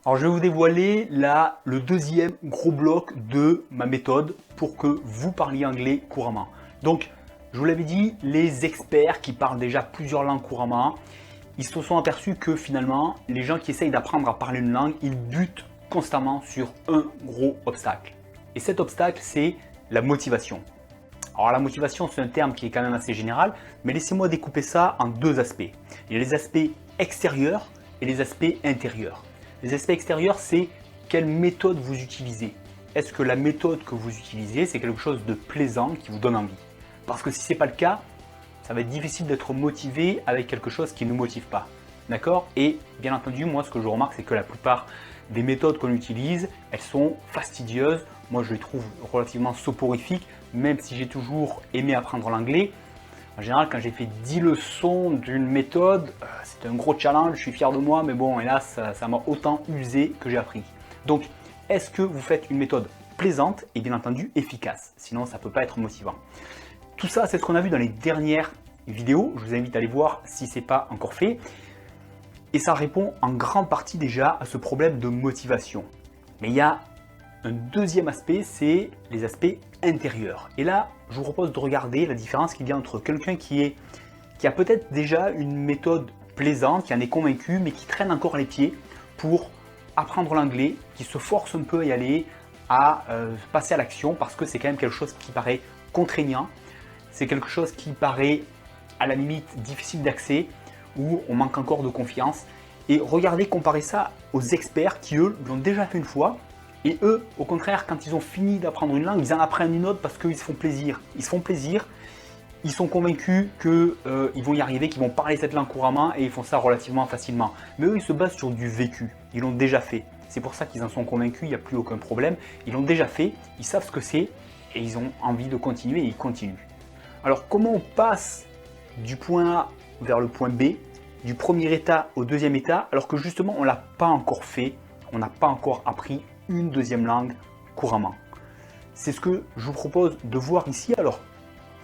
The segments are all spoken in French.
Alors je vais vous dévoiler là le deuxième gros bloc de ma méthode pour que vous parliez anglais couramment. Donc je vous l'avais dit, les experts qui parlent déjà plusieurs langues couramment, ils se sont aperçus que finalement les gens qui essayent d'apprendre à parler une langue, ils butent constamment sur un gros obstacle. Et cet obstacle, c'est la motivation. Alors la motivation, c'est un terme qui est quand même assez général, mais laissez-moi découper ça en deux aspects. Il y a les aspects extérieurs et les aspects intérieurs. Les aspects extérieurs, c'est quelle méthode vous utilisez. Est-ce que la méthode que vous utilisez, c'est quelque chose de plaisant qui vous donne envie? Parce que si ce n'est pas le cas, ça va être difficile d'être motivé avec quelque chose qui ne nous motive pas. D'accord? Et bien entendu, moi, ce que je remarque, c'est que la plupart des méthodes qu'on utilise, elles sont fastidieuses. Moi, je les trouve relativement soporifiques, même si j'ai toujours aimé apprendre l'anglais. En général, quand j'ai fait 10 leçons d'une méthode, c'était un gros challenge, je suis fier de moi, mais bon, hélas, ça m'a autant usé que j'ai appris. Donc, est-ce que vous faites une méthode plaisante et bien entendu efficace? Sinon, ça ne peut pas être motivant. Tout ça, c'est ce qu'on a vu dans les dernières vidéos. Je vous invite à aller voir si ce n'est pas encore fait. Et ça répond en grande partie déjà à ce problème de motivation. Mais il y a un deuxième aspect, c'est les aspects intérieurs. Et là, je vous propose de regarder la différence qu'il y a entre quelqu'un qui a peut-être déjà une méthode plaisante, qui en est convaincu, mais qui traîne encore les pieds pour apprendre l'anglais, qui se force un peu à y aller, à passer à l'action, parce que c'est quand même quelque chose qui paraît contraignant, c'est quelque chose qui paraît à la limite difficile d'accès, où on manque encore de confiance. Et regardez, comparez ça aux experts qui, eux, l'ont déjà fait une fois. Et eux, au contraire, quand ils ont fini d'apprendre une langue, ils en apprennent une autre parce qu'ils se font plaisir. Ils se font plaisir, ils sont convaincus qu'ils vont y arriver, qu'ils vont parler cette langue couramment et ils font ça relativement facilement. Mais eux, ils se basent sur du vécu. Ils l'ont déjà fait. C'est pour ça qu'ils en sont convaincus, il n'y a plus aucun problème. Ils l'ont déjà fait, ils savent ce que c'est et ils ont envie de continuer et ils continuent. Alors, comment on passe du point A vers le point B, du premier état au deuxième état, alors que justement, on ne l'a pas encore fait, on n'a pas encore appris une deuxième langue couramment. C'est ce que je vous propose de voir ici. Alors,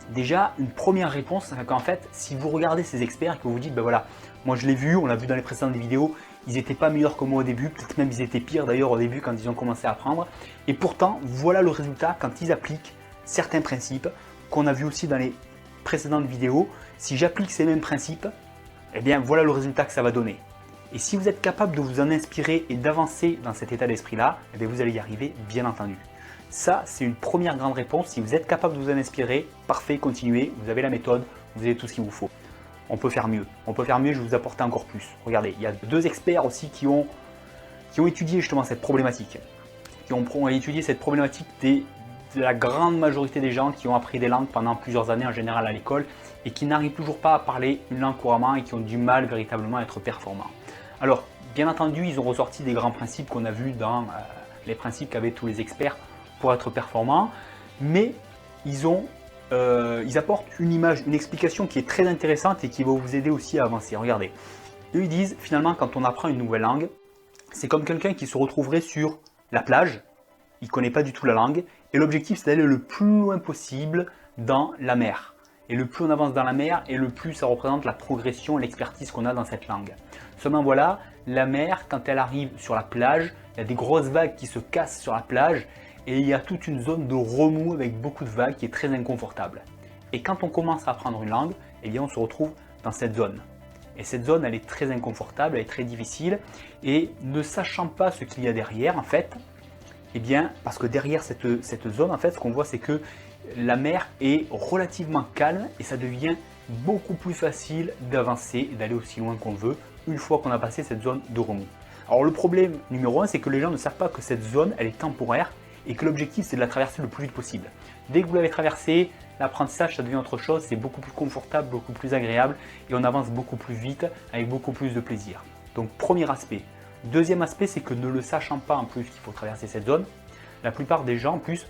déjà, une première réponse, c'est qu'en fait, si vous regardez ces experts et que vous vous dites, ben voilà, moi je l'ai vu, on l'a vu dans les précédentes vidéos, ils n'étaient pas meilleurs que moi au début, peut-être même ils étaient pires d'ailleurs au début quand ils ont commencé à apprendre. Et pourtant, voilà le résultat quand ils appliquent certains principes qu'on a vu aussi dans les précédentes vidéos. Si j'applique ces mêmes principes, eh bien voilà le résultat que ça va donner. Et si vous êtes capable de vous en inspirer et d'avancer dans cet état d'esprit-là, eh bien vous allez y arriver, bien entendu. Ça, c'est une première grande réponse. Si vous êtes capable de vous en inspirer, parfait, continuez, vous avez la méthode, vous avez tout ce qu'il vous faut. On peut faire mieux. On peut faire mieux, je vais vous apporter encore plus. Regardez, il y a deux experts aussi qui ont étudié justement cette problématique. Qui ont étudié cette problématique de la grande majorité des gens qui ont appris des langues pendant plusieurs années en général à l'école et qui n'arrivent toujours pas à parler une langue couramment et qui ont du mal véritablement à être performants. Alors, bien entendu, ils ont ressorti des grands principes qu'on a vus dans les principes qu'avaient tous les experts pour être performants, mais ils apportent une image, une explication qui est très intéressante et qui va vous aider aussi à avancer. Regardez, eux ils disent finalement quand on apprend une nouvelle langue, c'est comme quelqu'un qui se retrouverait sur la plage, il ne connaît pas du tout la langue, et l'objectif c'est d'aller le plus loin possible dans la mer. Et le plus on avance dans la mer, et le plus ça représente la progression et l'expertise qu'on a dans cette langue. Seulement voilà, la mer, quand elle arrive sur la plage, il y a des grosses vagues qui se cassent sur la plage, et il y a toute une zone de remous avec beaucoup de vagues qui est très inconfortable. Et quand on commence à apprendre une langue, eh bien on se retrouve dans cette zone. Et cette zone, elle est très inconfortable, elle est très difficile, et ne sachant pas ce qu'il y a derrière, en fait, eh bien, parce que derrière cette zone, en fait, ce qu'on voit, c'est que la mer est relativement calme et ça devient beaucoup plus facile d'avancer et d'aller aussi loin qu'on veut une fois qu'on a passé cette zone de remous. Alors le problème numéro 1, c'est que les gens ne savent pas que cette zone, elle est temporaire et que l'objectif, c'est de la traverser le plus vite possible. Dès que vous l'avez traversée, l'apprentissage, ça devient autre chose, c'est beaucoup plus confortable, beaucoup plus agréable et on avance beaucoup plus vite avec beaucoup plus de plaisir. Donc premier aspect. Deuxième aspect, c'est que ne le sachant pas en plus qu'il faut traverser cette zone, la plupart des gens en plus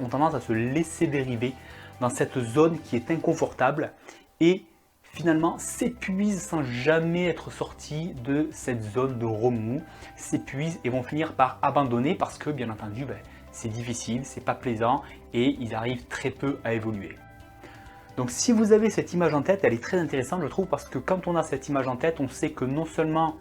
ont tendance à se laisser dériver dans cette zone qui est inconfortable et finalement s'épuisent sans jamais être sortis de cette zone de remous, s'épuisent et vont finir par abandonner parce que bien entendu c'est difficile, c'est pas plaisant et ils arrivent très peu à évoluer. Donc si vous avez cette image en tête, elle est très intéressante je trouve parce que quand on a cette image en tête, on sait que non seulement,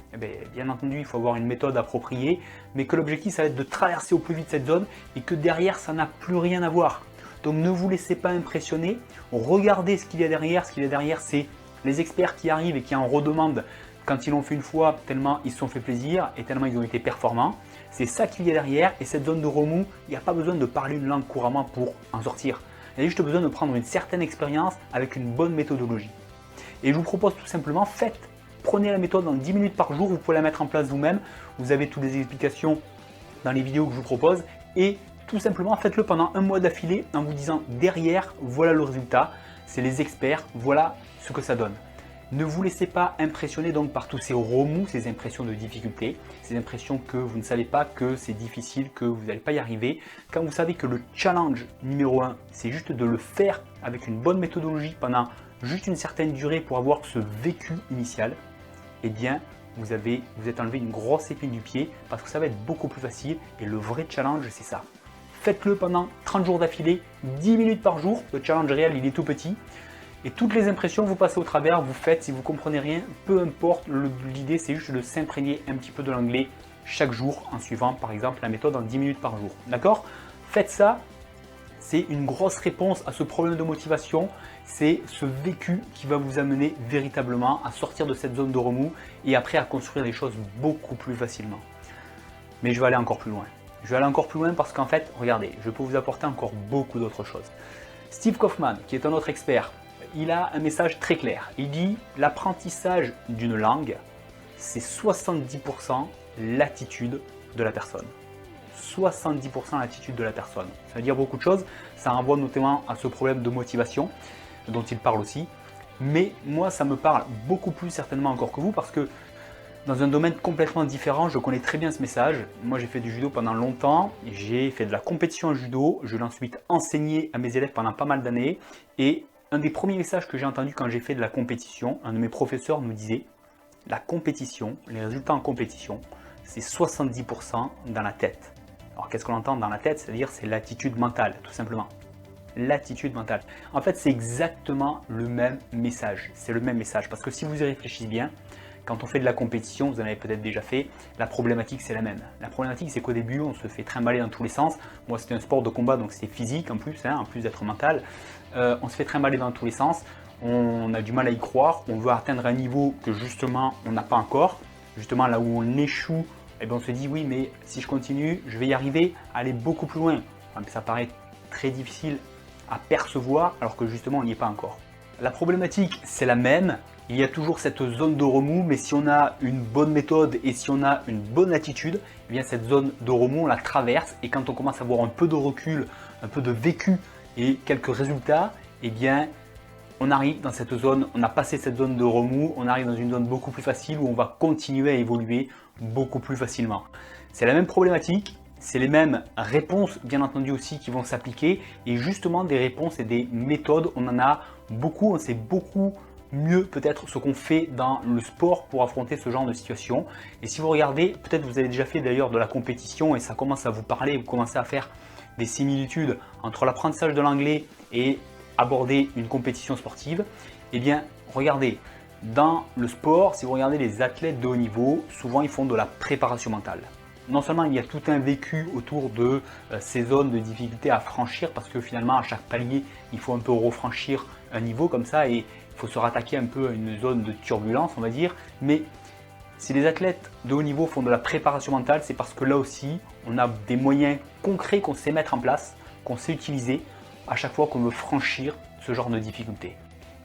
bien entendu, il faut avoir une méthode appropriée, mais que l'objectif ça va être de traverser au plus vite cette zone et que derrière ça n'a plus rien à voir. Donc ne vous laissez pas impressionner, regardez ce qu'il y a derrière. Ce qu'il y a derrière, c'est les experts qui arrivent et qui en redemandent quand ils l'ont fait une fois, tellement ils se sont fait plaisir et tellement ils ont été performants. C'est ça qu'il y a derrière et cette zone de remous, il n'y a pas besoin de parler une langue couramment pour en sortir. Il y a juste besoin de prendre une certaine expérience avec une bonne méthodologie. Et je vous propose tout simplement, prenez la méthode en 10 minutes par jour, vous pouvez la mettre en place vous-même. Vous avez toutes les explications dans les vidéos que je vous propose et tout simplement faites-le pendant un mois d'affilée en vous disant derrière, voilà le résultat, c'est les experts, voilà ce que ça donne. Ne vous laissez pas impressionner donc par tous ces remous, ces impressions de difficulté, ces impressions que vous ne savez pas que c'est difficile, que vous n'allez pas y arriver. Quand vous savez que le challenge numéro 1, c'est juste de le faire avec une bonne méthodologie pendant juste une certaine durée pour avoir ce vécu initial, eh bien vous êtes enlevé une grosse épine du pied parce que ça va être beaucoup plus facile et le vrai challenge c'est ça. Faites-le pendant 30 jours d'affilée, 10 minutes par jour, le challenge réel il est tout petit. Et toutes les impressions, vous passez au travers, vous faites, si vous ne comprenez rien, peu importe, l'idée c'est juste de s'imprégner un petit peu de l'anglais chaque jour en suivant par exemple la méthode en 10 minutes par jour. D'accord? Faites ça, c'est une grosse réponse à ce problème de motivation, c'est ce vécu qui va vous amener véritablement à sortir de cette zone de remous et après à construire des choses beaucoup plus facilement. Mais je vais aller encore plus loin. Je vais aller encore plus loin parce qu'en fait, regardez, je peux vous apporter encore beaucoup d'autres choses. Steve Kaufmann, qui est un autre expert, il a un message très clair. Il dit l'apprentissage d'une langue, c'est 70% l'attitude de la personne. 70% l'attitude de la personne. Ça veut dire beaucoup de choses. Ça renvoie notamment à ce problème de motivation dont il parle aussi. Mais moi, ça me parle beaucoup plus certainement encore que vous parce que dans un domaine complètement différent, je connais très bien ce message. Moi, j'ai fait du judo pendant longtemps. J'ai fait de la compétition en judo. Je l'ai ensuite enseigné à mes élèves pendant pas mal d'années. Et un des premiers messages que j'ai entendu quand j'ai fait de la compétition, un de mes professeurs nous disait la compétition, les résultats en compétition, c'est 70% dans la tête. Alors qu'est-ce qu'on entend dans la tête? C'est-à-dire c'est l'attitude mentale, tout simplement. L'attitude mentale. En fait, c'est exactement le même message. C'est le même message parce que si vous y réfléchissez bien, quand on fait de la compétition, vous en avez peut-être déjà fait, la problématique c'est la même. La problématique c'est qu'au début on se fait trimballer dans tous les sens. Moi c'était un sport de combat donc c'est physique en plus d'être mental. On se fait trimballer dans tous les sens, on a du mal à y croire, on veut atteindre un niveau que justement on n'a pas encore. Justement là où on échoue, et bien on se dit oui mais si je continue, je vais y arriver à aller beaucoup plus loin. Ça paraît très difficile à percevoir alors que justement on n'y est pas encore. La problématique c'est la même. Il y a toujours cette zone de remous, mais si on a une bonne méthode et si on a une bonne attitude, eh bien cette zone de remous, on la traverse et quand on commence à avoir un peu de recul, un peu de vécu et quelques résultats, eh bien on arrive dans cette zone, on a passé cette zone de remous, on arrive dans une zone beaucoup plus facile où on va continuer à évoluer beaucoup plus facilement. C'est la même problématique, c'est les mêmes réponses bien entendu aussi qui vont s'appliquer et justement des réponses et des méthodes, on en a beaucoup, on sait beaucoup mieux peut-être ce qu'on fait dans le sport pour affronter ce genre de situation. Et si vous regardez, peut-être vous avez déjà fait d'ailleurs de la compétition et ça commence à vous parler, vous commencez à faire des similitudes entre l'apprentissage de l'anglais et aborder une compétition sportive. Eh bien, regardez, dans le sport, si vous regardez les athlètes de haut niveau, souvent ils font de la préparation mentale. Non seulement il y a tout un vécu autour de ces zones de difficulté à franchir parce que finalement à chaque palier, il faut un peu refranchir un niveau comme ça et il faut se rattaquer un peu à une zone de turbulence, on va dire. Mais si les athlètes de haut niveau font de la préparation mentale, c'est parce que là aussi, on a des moyens concrets qu'on sait mettre en place, qu'on sait utiliser à chaque fois qu'on veut franchir ce genre de difficultés.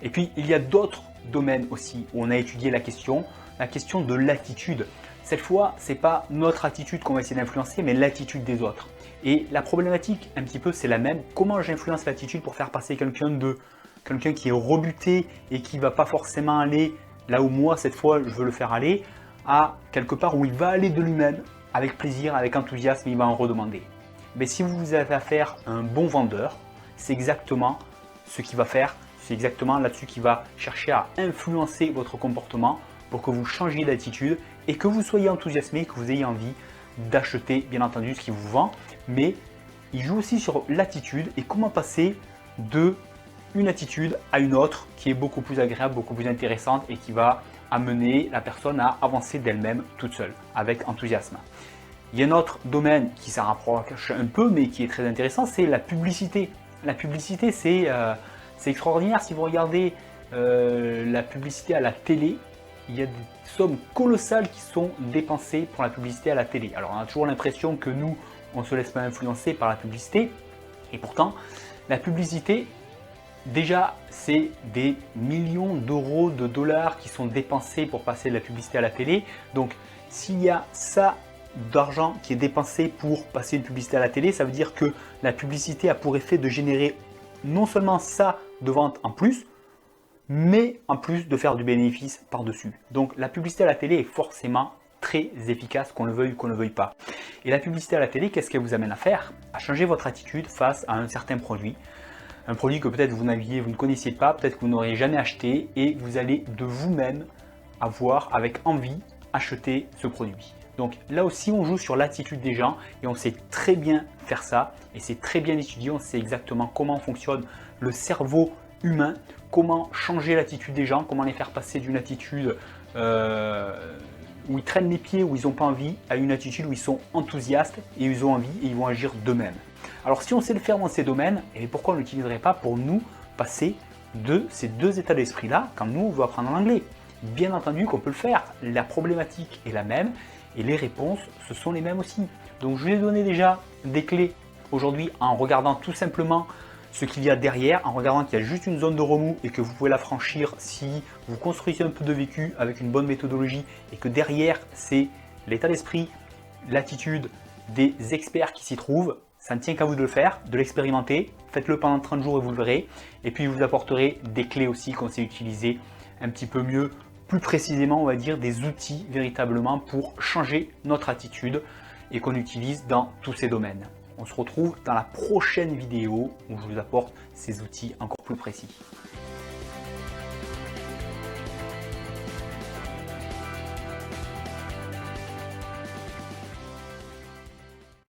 Et puis, il y a d'autres domaines aussi où on a étudié la question de l'attitude. Cette fois, ce n'est pas notre attitude qu'on va essayer d'influencer, mais l'attitude des autres. Et la problématique, un petit peu, c'est la même. Comment j'influence l'attitude pour faire passer quelqu'un qui est rebuté et qui ne va pas forcément aller là où moi, cette fois, je veux le faire aller, à quelque part où il va aller de lui-même, avec plaisir, avec enthousiasme, il va en redemander. Mais si vous avez affaire à un bon vendeur, c'est exactement ce qu'il va faire, c'est exactement là-dessus qu'il va chercher à influencer votre comportement pour que vous changiez d'attitude et que vous soyez enthousiasmé, que vous ayez envie d'acheter, bien entendu, ce qu'il vous vend. Mais il joue aussi sur l'attitude et comment passer de une attitude à une autre qui est beaucoup plus agréable, beaucoup plus intéressante et qui va amener la personne à avancer d'elle-même toute seule, avec enthousiasme. Il y a un autre domaine qui s'en rapproche un peu, mais qui est très intéressant, c'est la publicité. La publicité, c'est extraordinaire. Si vous regardez la publicité à la télé, il y a des sommes colossales qui sont dépensées pour la publicité à la télé. Alors, on a toujours l'impression que nous, on ne se laisse pas influencer par la publicité. Et pourtant, la publicité, déjà, c'est des millions d'euros, de dollars qui sont dépensés pour passer de la publicité à la télé. Donc, s'il y a ça d'argent qui est dépensé pour passer une publicité à la télé, ça veut dire que la publicité a pour effet de générer non seulement ça de vente en plus, mais en plus de faire du bénéfice par-dessus. Donc la publicité à la télé est forcément très efficace, qu'on le veuille ou qu'on ne le veuille pas. Et la publicité à la télé, qu'est-ce qu'elle vous amène à faire? À changer votre attitude face à un certain produit. Un produit que peut-être vous ne connaissiez pas, peut-être que vous n'auriez jamais acheté, et vous allez de vous-même avoir avec envie acheter ce produit. Donc là aussi, on joue sur l'attitude des gens et on sait très bien faire ça et c'est très bien étudié. On sait exactement comment fonctionne le cerveau humain, comment changer l'attitude des gens, comment les faire passer d'une attitude où ils traînent les pieds, où ils n'ont pas envie, à une attitude où ils sont enthousiastes et ils ont envie et ils vont agir d'eux-mêmes. Alors si on sait le faire dans ces domaines, et pourquoi on ne l'utiliserait pas pour nous passer de ces deux états d'esprit-là quand nous on veut apprendre l'anglais? Bien entendu qu'on peut le faire, la problématique est la même et les réponses ce sont les mêmes aussi. Donc je vous ai donné déjà des clés aujourd'hui en regardant tout simplement ce qu'il y a derrière, en regardant qu'il y a juste une zone de remous et que vous pouvez la franchir si vous construisez un peu de vécu avec une bonne méthodologie et que derrière c'est l'état d'esprit, l'attitude des experts qui s'y trouvent. Ça ne tient qu'à vous de le faire, de l'expérimenter, faites-le pendant 30 jours et vous le verrez. Et puis je vous apporterai des clés aussi qu'on sait utiliser un petit peu mieux, plus précisément on va dire des outils véritablement pour changer notre attitude et qu'on utilise dans tous ces domaines. On se retrouve dans la prochaine vidéo où je vous apporte ces outils encore plus précis.